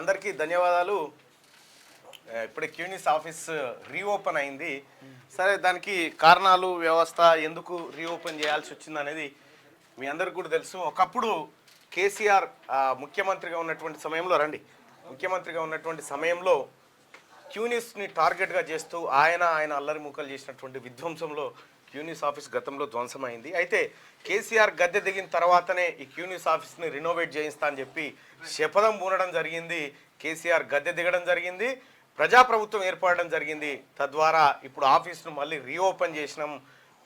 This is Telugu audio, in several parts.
అందరికీ ధన్యవాదాలు. ఇప్పుడే క్యూనిస్ ఆఫీస్ రీఓపెన్ అయింది. సరే, దానికి కారణాలు, వ్యవస్థ, ఎందుకు రీఓపెన్ చేయాల్సి వచ్చింది అనేది మీ అందరికి కూడా తెలుసు. ఒకప్పుడు కేసీఆర్ ముఖ్యమంత్రిగా ఉన్నటువంటి సమయంలో క్యూనిస్ని టార్గెట్గా చేస్తూ ఆయన అల్లరి మూకలు చేసినటువంటి విధ్వంసంలో క్యూనిస్ ఆఫీస్ గతంలో ధ్వంసమైంది. అయితే కేసీఆర్ గద్దె దిగిన తర్వాతనే ఈ క్యూనిస్ ఆఫీస్ని రినోవేట్ చేయిస్తా అని చెప్పి శపథం పూనడం జరిగింది. కేసీఆర్ గద్దె దిగడం జరిగింది, ప్రజాప్రభుత్వం ఏర్పడడం జరిగింది. తద్వారా ఇప్పుడు ఆఫీస్ను మళ్ళీ రీఓపెన్ చేసినాం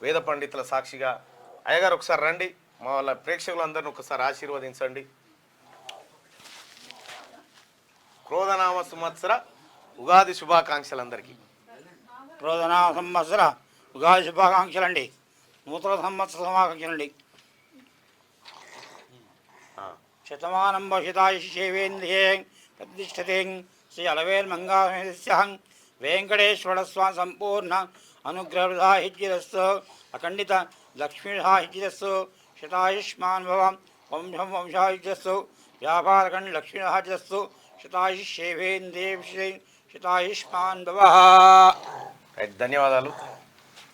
వేద పండితుల సాక్షిగా. అయ్యగారు ఒకసారి రండి, మా వాళ్ళ ప్రేక్షకులందరినీ ఒకసారి ఆశీర్వదించండి. క్రోధనామ సంవత్సర ఉగాది శుభాకాంక్షలు అందరికీ. క్రోధనామ సంవత్సర ఉగాది శుభాకాంక్షలండి. నూతన సంవత్సర శుభాకాంక్షలండి. శతమానం భషితాయుషేవేంద్రియే ప్రతిష్టతే శ్రీ అలవేల్మంగాహం వెంకటేశ్వర స్వామి సంపూర్ణ అనుగ్రహదాహిత్యరస్సు అఖండిత లక్ష్మీహాహిత్యరస్సు శతాయుష్మాన్ భవ వంశం వంశాయుజస్సు వ్యాపారకండి లక్ష్మీహాజస్సు శతాయుషేవేంద్రియ శతాయుష్మాన్ భవ. ధన్యవాదాలు.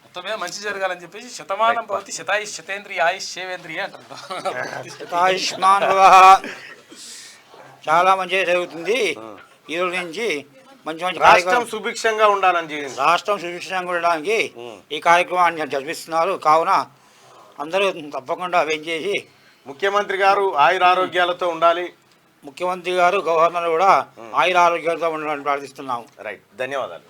మొత్తం మీద మంచి జరగాలని చెప్పేసి శతమానం భవతి శతాయుష్ శతేంద్రియ ఆయుష్ శేవేంద్రియ అంటారు. శతాయుష్మాన్ భవ. చాలా మంచిగా జరుగుతుంది. ఈ రోజు నుంచి మంచి మంచి రాష్ట్రం సుభిక్షంగా ఉండాలని ఉండడానికి ఈ కార్యక్రమాన్ని జరిపిస్తున్నారు. కావున అందరూ తప్పకుండా చేసి ముఖ్యమంత్రి గారు ఆయురారోగ్యాలతో ఉండాలి. ముఖ్యమంత్రి గారు, గవర్నర్ కూడా ఆయురారోగ్యాలతో ఉండాలని ప్రార్థిస్తున్నాము. రైట్, ధన్యవాదాలు.